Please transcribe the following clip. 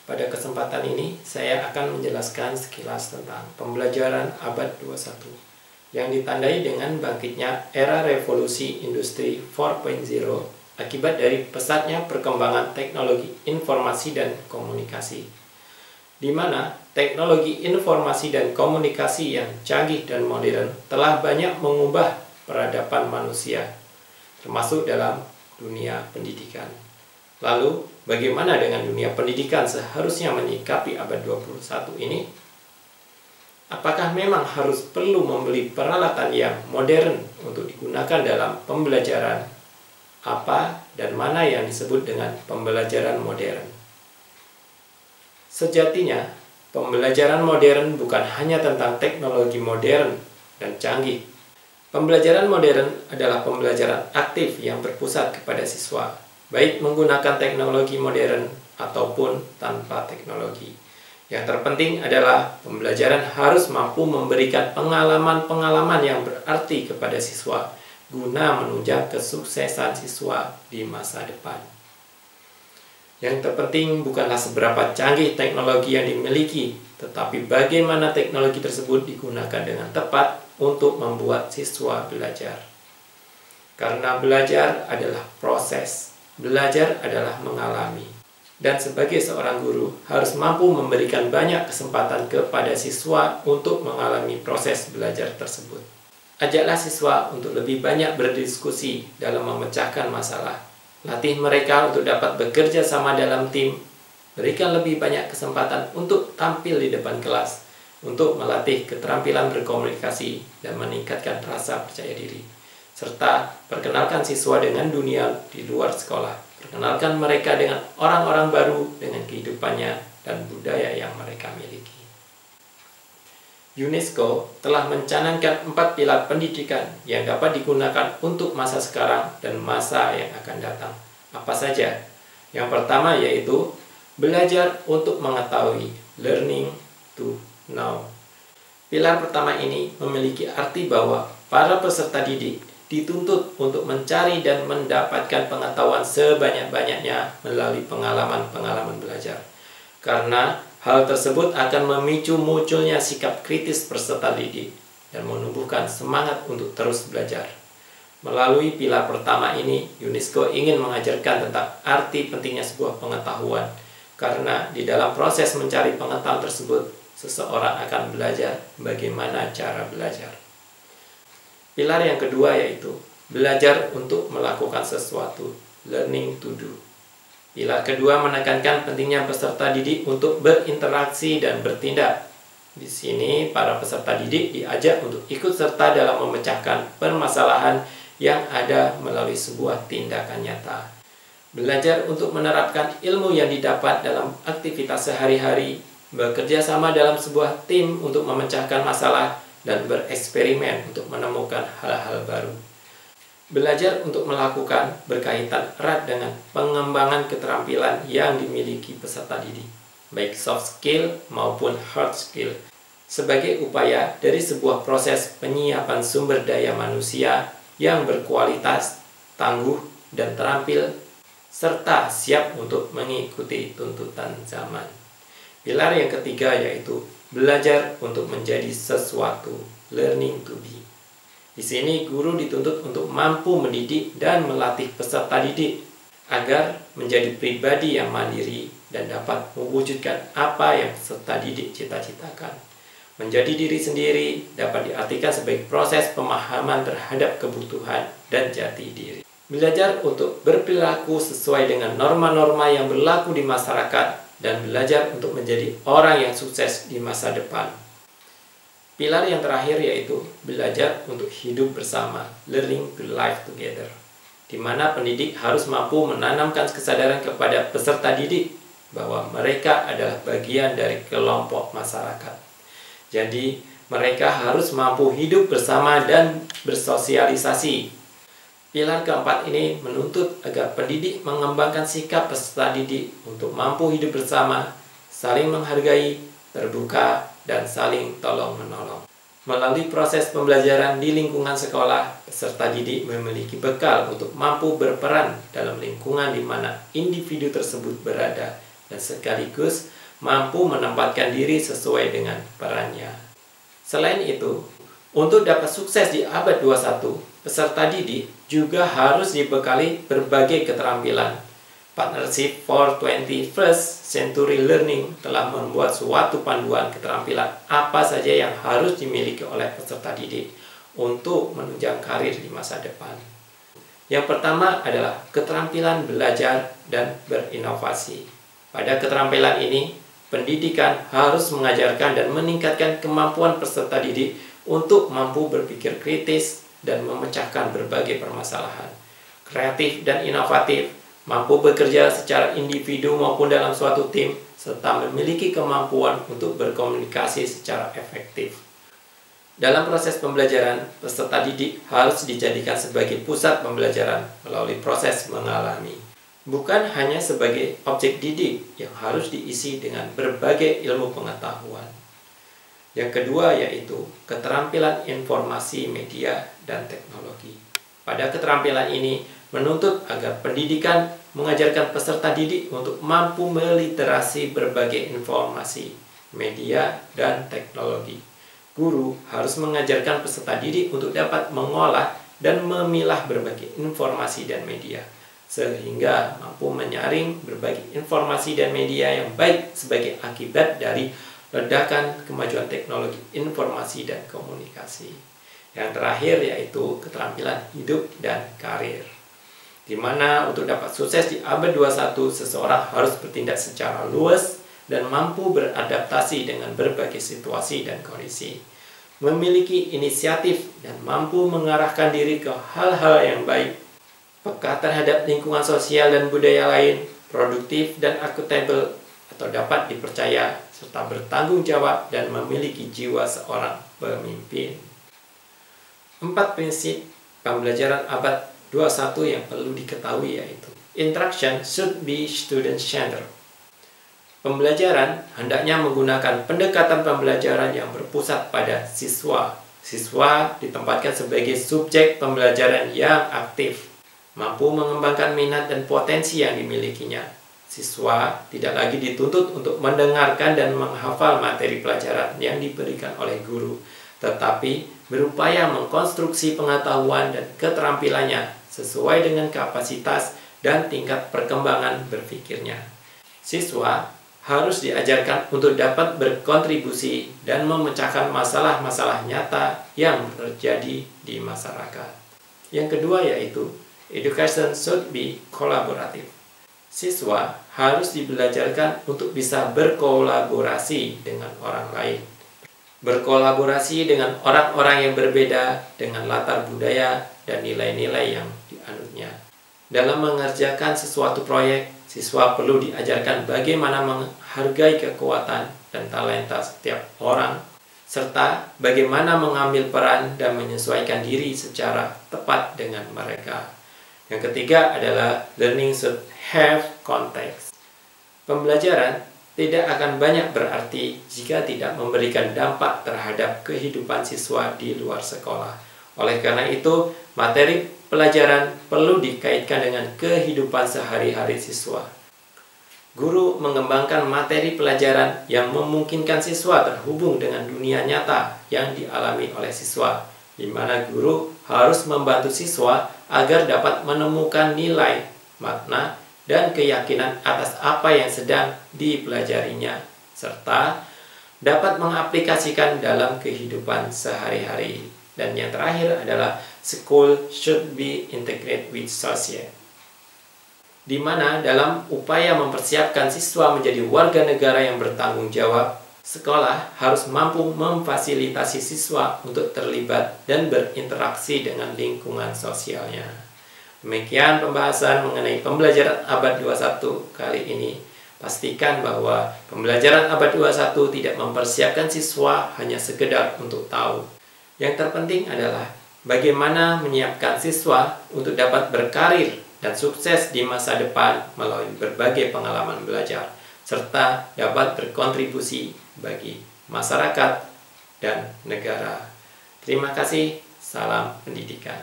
Pada kesempatan ini, saya akan menjelaskan sekilas tentang pembelajaran abad 21 yang ditandai dengan bangkitnya era revolusi industri 4.0 akibat dari pesatnya perkembangan teknologi informasi dan komunikasi, di mana teknologi informasi dan komunikasi yang canggih dan modern telah banyak mengubah peradaban manusia, termasuk dalam dunia pendidikan. Lalu, bagaimana dengan dunia pendidikan seharusnya menyikapi abad 21 ini? Apakah memang harus perlu membeli peralatan yang modern untuk digunakan dalam pembelajaran? Apa dan mana yang disebut dengan pembelajaran modern? Sejatinya, pembelajaran modern bukan hanya tentang teknologi modern dan canggih. Pembelajaran modern adalah pembelajaran aktif yang berpusat kepada siswa, baik menggunakan teknologi modern ataupun tanpa teknologi. Yang terpenting adalah pembelajaran harus mampu memberikan pengalaman-pengalaman yang berarti kepada siswa, guna menunjang kesuksesan siswa di masa depan. Yang terpenting bukanlah seberapa canggih teknologi yang dimiliki, tetapi bagaimana teknologi tersebut digunakan dengan tepat untuk membuat siswa belajar. Karena belajar adalah proses, belajar adalah mengalami. Dan sebagai seorang guru harus mampu memberikan banyak kesempatan kepada siswa untuk mengalami proses belajar tersebut. Ajaklah siswa untuk lebih banyak berdiskusi dalam memecahkan masalah. Latih mereka untuk dapat bekerja sama dalam tim. Berikan lebih banyak kesempatan untuk tampil di depan kelas, untuk melatih keterampilan berkomunikasi dan meningkatkan rasa percaya diri. Serta perkenalkan siswa dengan dunia di luar sekolah. Perkenalkan mereka dengan orang-orang baru, dengan kehidupannya dan budaya yang mereka miliki. UNESCO telah mencanangkan 4 pilar pendidikan yang dapat digunakan untuk masa sekarang dan masa yang akan datang. Apa saja? Yang pertama yaitu belajar untuk mengetahui, learning to know. Pilar pertama ini memiliki arti bahwa para peserta didik dituntut untuk mencari dan mendapatkan pengetahuan sebanyak-banyaknya melalui pengalaman-pengalaman belajar. Karena hal tersebut akan memicu munculnya sikap kritis peserta didik dan menumbuhkan semangat untuk terus belajar. Melalui pilar pertama ini, UNESCO ingin mengajarkan tentang arti pentingnya sebuah pengetahuan. Karena di dalam proses mencari pengetahuan tersebut, seseorang akan belajar bagaimana cara belajar. Pilar yang kedua yaitu belajar untuk melakukan sesuatu, learning to do. Pilar kedua menekankan pentingnya peserta didik untuk berinteraksi dan bertindak. Di sini para peserta didik diajak untuk ikut serta dalam memecahkan permasalahan yang ada melalui sebuah tindakan nyata. Belajar untuk menerapkan ilmu yang didapat dalam aktivitas sehari-hari, bekerja sama dalam sebuah tim untuk memecahkan masalah, dan bereksperimen untuk menemukan hal-hal baru. Belajar untuk melakukan berkaitan erat dengan pengembangan keterampilan yang dimiliki peserta didik, baik soft skill maupun hard skill, sebagai upaya dari sebuah proses penyiapan sumber daya manusia yang berkualitas, tangguh, dan terampil, serta siap untuk mengikuti tuntutan zaman. Pilar yang ketiga yaitu belajar untuk menjadi sesuatu, learning to be. Di sini guru dituntut untuk mampu mendidik dan melatih peserta didik agar menjadi pribadi yang mandiri dan dapat mewujudkan apa yang peserta didik cita-citakan. Menjadi diri sendiri dapat diartikan sebagai proses pemahaman terhadap kebutuhan dan jati diri. Belajar untuk berperilaku sesuai dengan norma-norma yang berlaku di masyarakat dan belajar untuk menjadi orang yang sukses di masa depan. Pilar yang terakhir yaitu belajar untuk hidup bersama, learning to live together, di mana pendidik harus mampu menanamkan kesadaran kepada peserta didik bahwa mereka adalah bagian dari kelompok masyarakat. Jadi, mereka harus mampu hidup bersama dan bersosialisasi. Pilar keempat ini menuntut agar pendidik mengembangkan sikap peserta didik untuk mampu hidup bersama, saling menghargai, terbuka, dan saling tolong-menolong. Melalui proses pembelajaran di lingkungan sekolah, peserta didik memiliki bekal untuk mampu berperan dalam lingkungan di mana individu tersebut berada dan sekaligus mampu menempatkan diri sesuai dengan perannya. Selain itu, untuk dapat sukses di abad 21, peserta didik juga harus dibekali berbagai keterampilan. Partnership for 21st Century Learning telah membuat suatu panduan keterampilan apa saja yang harus dimiliki oleh peserta didik untuk menunjang karir di masa depan. Yang pertama adalah keterampilan belajar dan berinovasi. Pada keterampilan ini, pendidikan harus mengajarkan dan meningkatkan kemampuan peserta didik untuk mampu berpikir kritis dan memecahkan berbagai permasalahan. Kreatif dan inovatif, mampu bekerja secara individu maupun dalam suatu tim, serta memiliki kemampuan untuk berkomunikasi secara efektif. Dalam proses pembelajaran, peserta didik harus dijadikan sebagai pusat pembelajaran melalui proses mengalami. Bukan hanya sebagai objek didik yang harus diisi dengan berbagai ilmu pengetahuan. Yang kedua yaitu keterampilan informasi media dan teknologi. Pada keterampilan ini menuntut agar pendidikan mengajarkan peserta didik untuk mampu meliterasi berbagai informasi, media, dan teknologi. Guru harus mengajarkan peserta didik untuk dapat mengolah dan memilah berbagai informasi dan media, sehingga mampu menyaring berbagai informasi dan media yang baik sebagai akibat dari ledakan kemajuan teknologi informasi dan komunikasi. Yang terakhir yaitu keterampilan hidup dan karir, di mana untuk dapat sukses di abad 21, seseorang harus bertindak secara luas dan mampu beradaptasi dengan berbagai situasi dan kondisi, memiliki inisiatif dan mampu mengarahkan diri ke hal-hal yang baik, peka terhadap lingkungan sosial dan budaya lain, produktif dan akuntabel atau dapat dipercaya, serta bertanggung jawab dan memiliki jiwa seorang pemimpin. 4 prinsip pembelajaran abad 21 yang perlu diketahui yaitu interaction should be student-centered. Pembelajaran hendaknya menggunakan pendekatan pembelajaran yang berpusat pada siswa. Siswa ditempatkan sebagai subjek pembelajaran yang aktif, mampu mengembangkan minat dan potensi yang dimilikinya. Siswa tidak lagi dituntut untuk mendengarkan dan menghafal materi pelajaran yang diberikan oleh guru, tetapi berupaya mengkonstruksi pengetahuan dan keterampilannya sesuai dengan kapasitas dan tingkat perkembangan berpikirnya. Siswa harus diajarkan untuk dapat berkontribusi dan memecahkan masalah-masalah nyata yang terjadi di masyarakat. Yang kedua yaitu education should be collaborative. Siswa harus dibelajarkan untuk bisa berkolaborasi dengan orang lain. Berkolaborasi dengan orang-orang yang berbeda dengan latar budaya dan nilai-nilai yang dianutnya. Dalam mengerjakan sesuatu proyek, siswa perlu diajarkan bagaimana menghargai kekuatan dan talenta setiap orang, serta bagaimana mengambil peran dan menyesuaikan diri secara tepat dengan mereka. Yang ketiga adalah learning should have context. Pembelajaran tidak akan banyak berarti jika tidak memberikan dampak terhadap kehidupan siswa di luar sekolah. Oleh karena itu, materi pelajaran perlu dikaitkan dengan kehidupan sehari-hari siswa. Guru mengembangkan materi pelajaran yang memungkinkan siswa terhubung dengan dunia nyata yang dialami oleh siswa, di mana guru harus membantu siswa agar dapat menemukan nilai, makna, dan keyakinan atas apa yang sedang dipelajarinya, serta dapat mengaplikasikan dalam kehidupan sehari-hari. Dan yang terakhir adalah school should be integrated with society, di mana dalam upaya mempersiapkan siswa menjadi warga negara yang bertanggung jawab, sekolah harus mampu memfasilitasi siswa untuk terlibat dan berinteraksi dengan lingkungan sosialnya. Demikian pembahasan mengenai pembelajaran abad 21 kali ini. Pastikan bahwa pembelajaran abad 21 tidak mempersiapkan siswa hanya sekedar untuk tahu. Yang terpenting adalah bagaimana menyiapkan siswa untuk dapat berkarir dan sukses di masa depan melalui berbagai pengalaman belajar, serta dapat berkontribusi bagi masyarakat dan negara. Terima kasih, salam pendidikan.